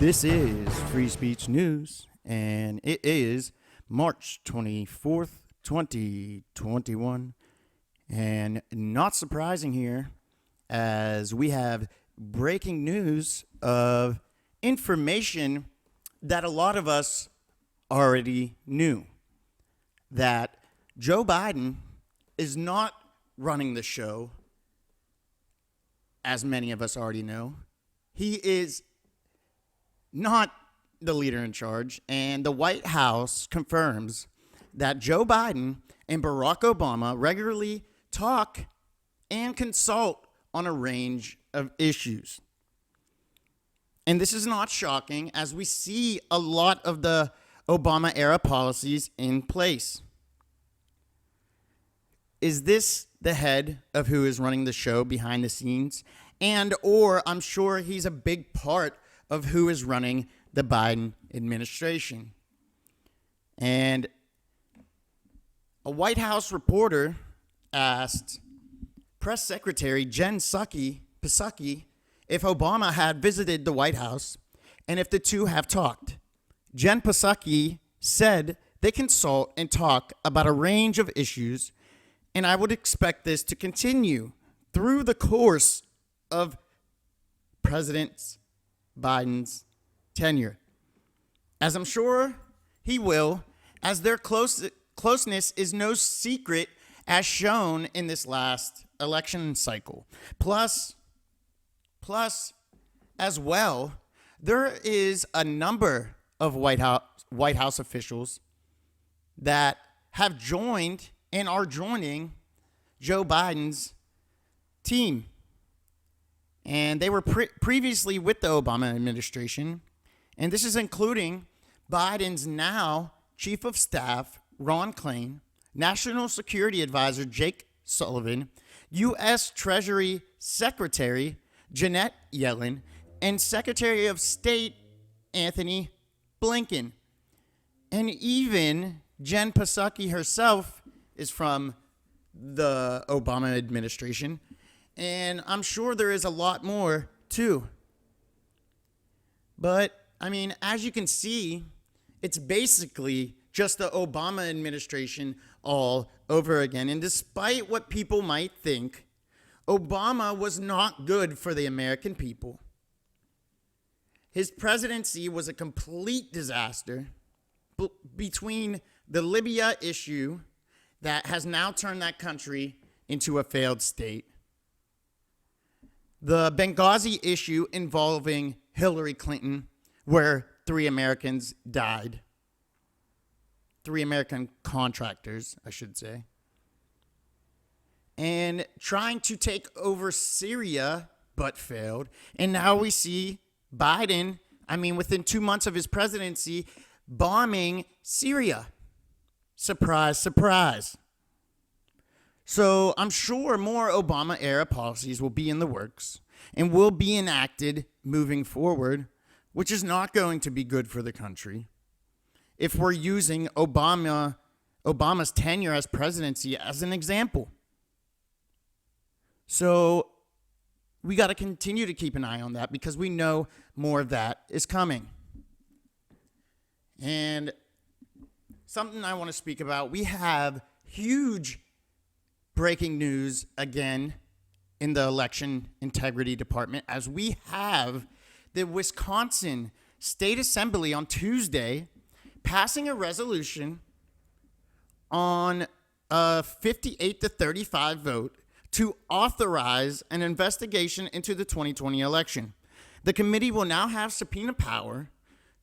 This is Free Speech News, and it is March 24th, 2021. And not surprising here, as we have breaking news of information that a lot of us already knew. That Joe Biden is not running the show, as many of us already know. He is not the leader in charge, and the White House confirms that Joe Biden and Barack Obama regularly talk and consult on a range of issues. And this is not shocking, as we see a lot of the Obama-era policies in place. Is this the head of who is running the show behind the scenes? And or I'm sure he's a big part of who is running the Biden administration. And a White House reporter asked Press Secretary Jen Psaki if Obama had visited the White House and if the two have talked. Jen Psaki said they consult and talk about a range of issues, and I would expect this to continue through the course of President Biden's tenure, as I'm sure he will, as their closeness is no secret, as shown in this last election cycle. Plus, as well, there is a number of White House officials that have joined and are joining Joe Biden's team. And they were previously with the Obama administration. And this is including Biden's now Chief of Staff, Ron Klain, National Security Advisor, Jake Sullivan, U.S. Treasury Secretary, Janet Yellen, and Secretary of State, Anthony Blinken. And even Jen Psaki herself is from the Obama administration. And I'm sure there is a lot more, too. But, I mean, as you can see, it's basically just the Obama administration all over again. And despite what people might think, Obama was not good for the American people. His presidency was a complete disaster between the Libya issue that has now turned that country into a failed state, the Benghazi issue involving Hillary Clinton, where 3 Americans died. 3 American contractors, I should say. And trying to take over Syria, but failed. And now we see Biden, within 2 months of his presidency, bombing Syria. Surprise, surprise. So I'm sure more Obama-era policies will be in the works and will be enacted moving forward, which is not going to be good for the country if we're using Obama's tenure as presidency as an example. So we got to continue to keep an eye on that because we know more of that is coming. And something I want to speak about, we have huge breaking news again in the election integrity department, as we have the Wisconsin State Assembly on Tuesday passing a resolution on a 58-35 vote to authorize an investigation into the 2020 election. The committee will now have subpoena power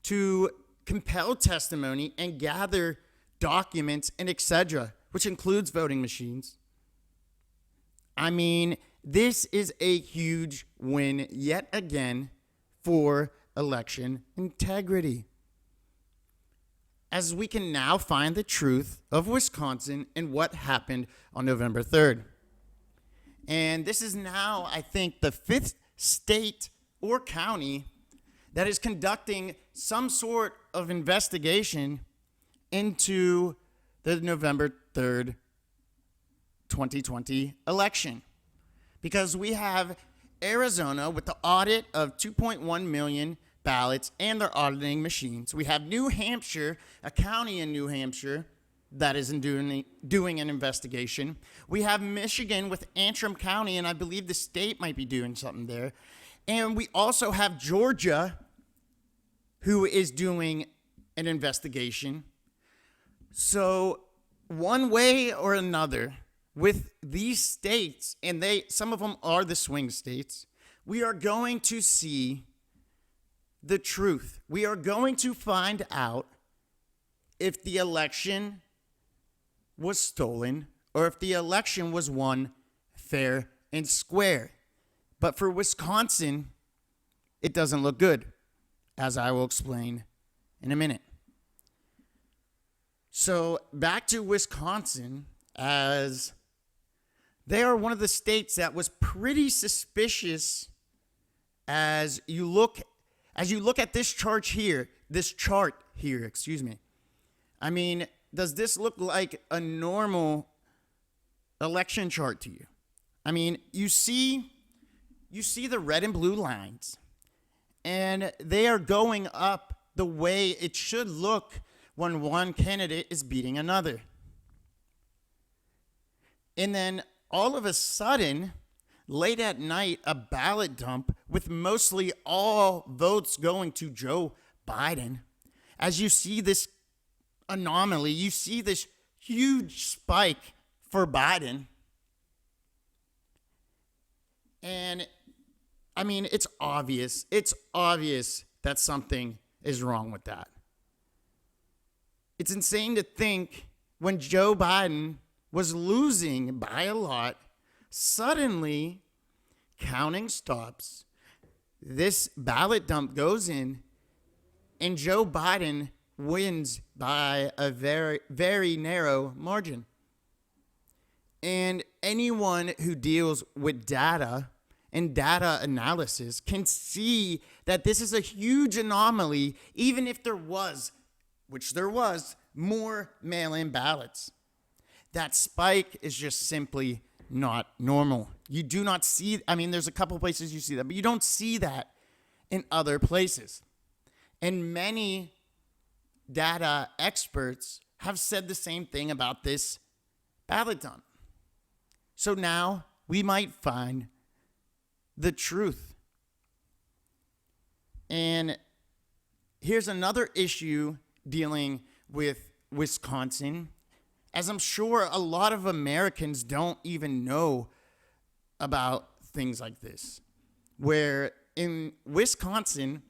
to compel testimony and gather documents and etc., which includes voting machines. This is a huge win yet again for election integrity, as we can now find the truth of Wisconsin and what happened on November 3rd. And this is now, I think, the 5th state or county that is conducting some sort of investigation into the November 3rd, 2020 election. Because we have Arizona with the audit of 2.1 million ballots and they're auditing machines. We have New Hampshire, a county in New Hampshire that isn't doing an investigation. We have Michigan with Antrim County, and I believe the state might be doing something there. And we also have Georgia, who is doing an investigation. So one way or another, with these states, and some of them are the swing states, we are going to see the truth. We are going to find out if the election was stolen or if the election was won fair and square. But for Wisconsin, it doesn't look good, as I will explain in a minute. So back to Wisconsin, as they are one of the states that was pretty suspicious as you look at this chart here, I mean, does this look like a normal election chart to you? I mean, you see the red and blue lines, and they are going up the way it should look when one candidate is beating another. And then all of a sudden, late at night, a ballot dump with mostly all votes going to Joe Biden. As you see this anomaly, you see this huge spike for Biden. And I mean, it's obvious that something is wrong with that. It's insane to think when Joe Biden was losing by a lot, suddenly counting stops, this ballot dump goes in, and Joe Biden wins by a very, very narrow margin. And anyone who deals with data and data analysis can see that this is a huge anomaly, even if there was, which there was, more mail-in ballots. That spike is just simply not normal. You do not see, I mean, there's a couple places you see that, but you don't see that in other places. And many data experts have said the same thing about this ballot dump. So now we might find the truth. And here's another issue dealing with Wisconsin, as I'm sure a lot of Americans don't even know about things like this, where in Wisconsin,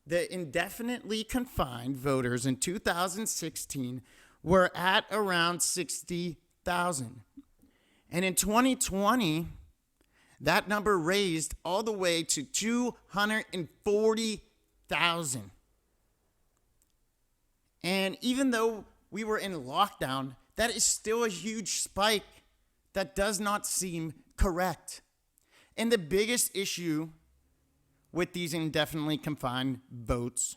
the indefinitely confined voters in 2016 were at around 60,000. And in 2020, that number raised all the way to 240,000. And even though we were in lockdown, that is still a huge spike that does not seem correct. And the biggest issue with these indefinitely confined votes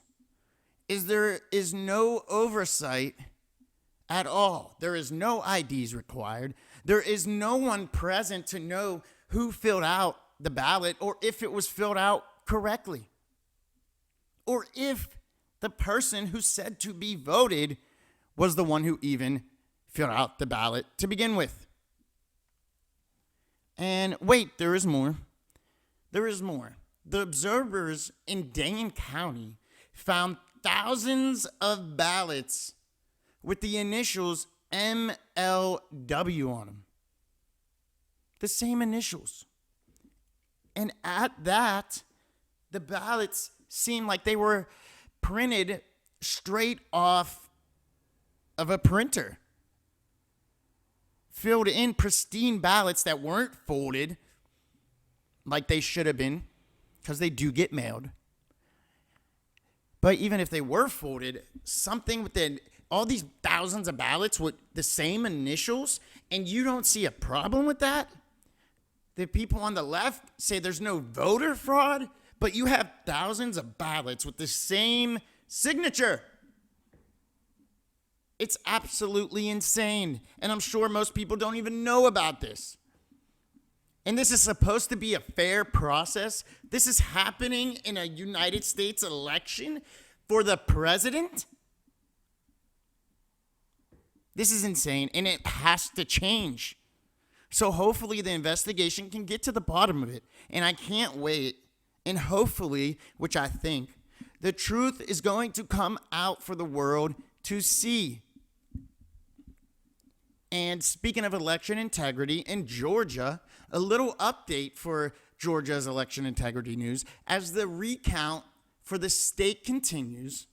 is there is no oversight at all. There is no IDs required. There is no one present to know who filled out the ballot or if it was filled out correctly, or if the person who said to be voted was the one who even filled out the ballot to begin with. And wait, there is more. There is more. The observers in Dane County found thousands of ballots with the initials MLW on them. The same initials. And at that, the ballots seemed like they were printed straight off of a printer. Filled in pristine ballots that weren't folded like they should have been, because they do get mailed. But even if they were folded, something within all these thousands of ballots with the same initials, and you don't see a problem with that? The people on the left say there's no voter fraud, but you have thousands of ballots with the same signature. It's absolutely insane. And I'm sure most people don't even know about this. And this is supposed to be a fair process. This is happening in a United States election for the president. This is insane, and it has to change. So hopefully the investigation can get to the bottom of it. And I can't wait. And hopefully, which I think, the truth is going to come out for the world to see. And speaking of election integrity, in Georgia, a little update for Georgia's election integrity news as the recount for the state continues.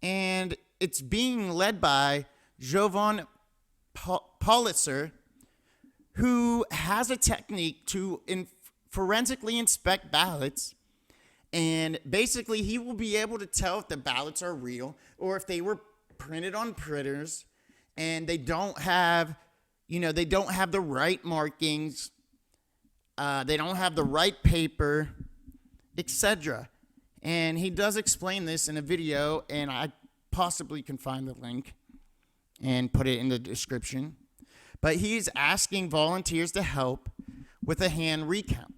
And it's being led by Jovan Politzer, who has a technique to forensically inspect ballots. And basically, he will be able to tell if the ballots are real or if they were printed on printers and they don't have the right markings, they don't have the right paper, etc. And he does explain this in a video, and I possibly can find the link and put it in the description. But he's asking volunteers to help with a hand recount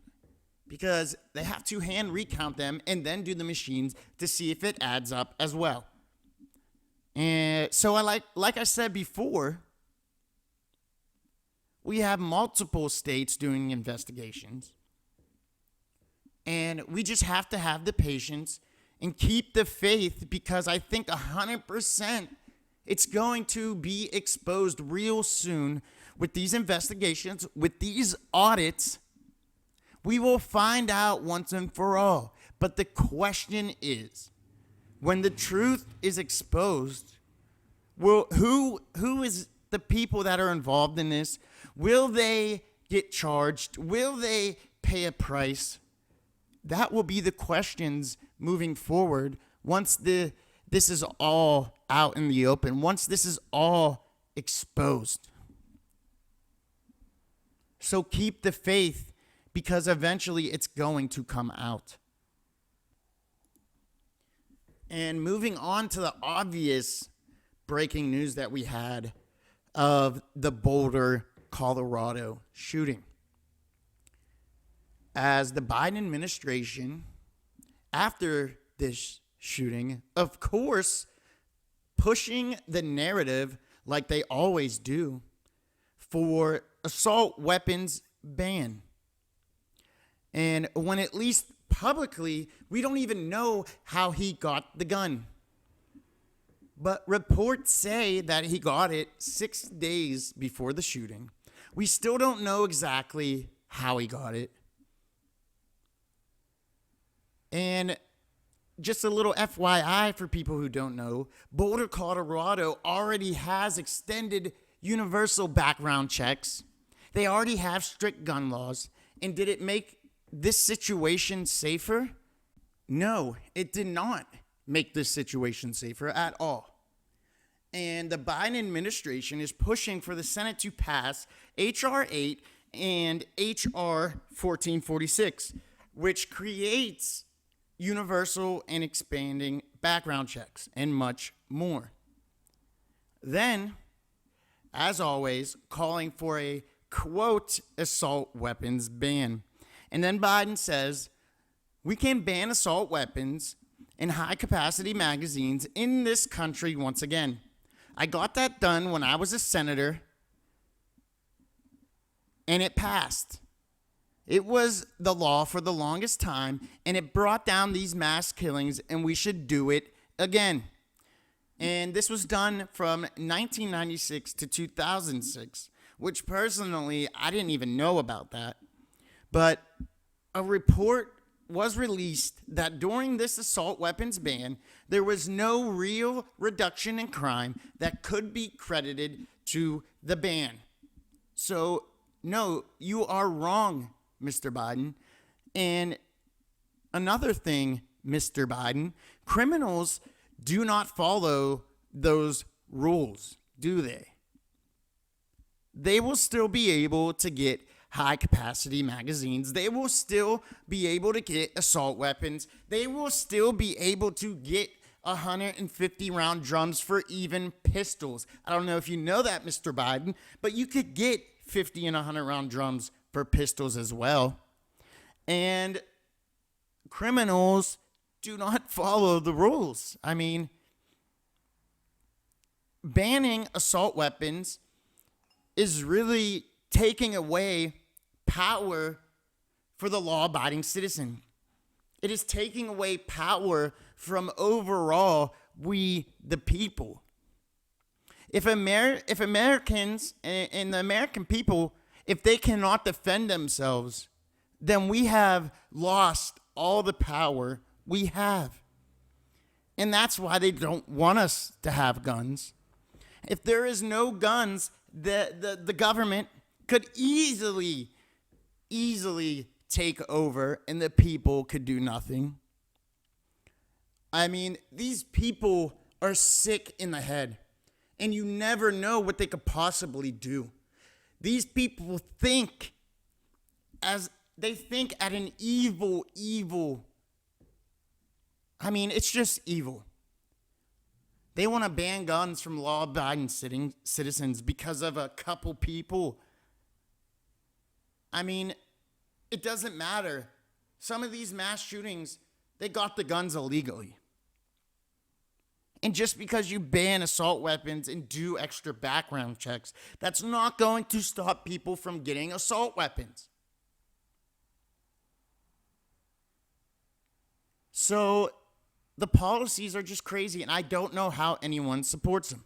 because they have to hand recount them and then do the machines to see if it adds up as well. And so like I said before, we have multiple states doing investigations. And we just have to have the patience and keep the faith, because I think 100% it's going to be exposed real soon with these investigations, with these audits. We will find out once and for all. But the question is, when the truth is exposed, who is the people that are involved in this? Will they get charged? Will they pay a price? That will be the questions moving forward once this is all out in the open, once this is all exposed. So keep the faith, because eventually it's going to come out. And moving on to the obvious breaking news that we had of the Boulder, Colorado shooting. As the Biden administration, after this shooting, of course, pushing the narrative like they always do for assault weapons ban. And when at least publicly, we don't even know how he got the gun. But reports say that he got it 6 days before the shooting. We still don't know exactly how he got it. And just a little FYI for people who don't know, Boulder, Colorado already has extended universal background checks. They already have strict gun laws. And did it make this situation safer? No, it did not make this situation safer at all. And the Biden administration is pushing for the Senate to pass H.R. 8 and H.R. 1446, which creates universal and expanding background checks and much more. Then, as always, calling for a, quote, assault weapons ban. And then Biden says, we can ban assault weapons and high-capacity magazines in this country once again. I got that done when I was a senator, and it passed. It was the law for the longest time, and it brought down these mass killings, and we should do it again. And this was done from 1996 to 2006, which personally, I didn't even know about that. But a report was released that during this assault weapons ban, there was no real reduction in crime that could be credited to the ban. So, no, you are wrong, Mr. Biden. And another thing, Mr. Biden, criminals do not follow those rules, do they? They will still be able to get high-capacity magazines. They will still be able to get assault weapons. They will still be able to get 150-round drums for even pistols. I don't know if you know that, Mr. Biden, but you could get 50 and 100-round drums for pistols as well. And criminals do not follow the rules. I mean, banning assault weapons is really taking away power for the law-abiding citizen. It is taking away power from overall we the people. If Americans and the American people, if they cannot defend themselves, then we have lost all the power we have. And that's why they don't want us to have guns. If there is no guns, the government could easily take over and the people could do nothing. I mean, these people are sick in the head, and you never know what they could possibly do. These people think at an evil. I mean, it's just evil. They want to ban guns from law-abiding citizens because of a couple people. I mean, it doesn't matter. Some of these mass shootings, they got the guns illegally. And just because you ban assault weapons and do extra background checks, that's not going to stop people from getting assault weapons. So the policies are just crazy, and I don't know how anyone supports them.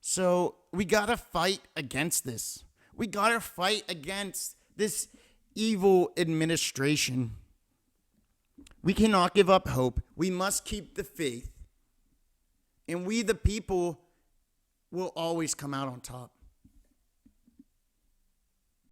So we got to fight against this. We got to fight against this evil administration. We cannot give up hope. We must keep the faith. And we, the people, will always come out on top.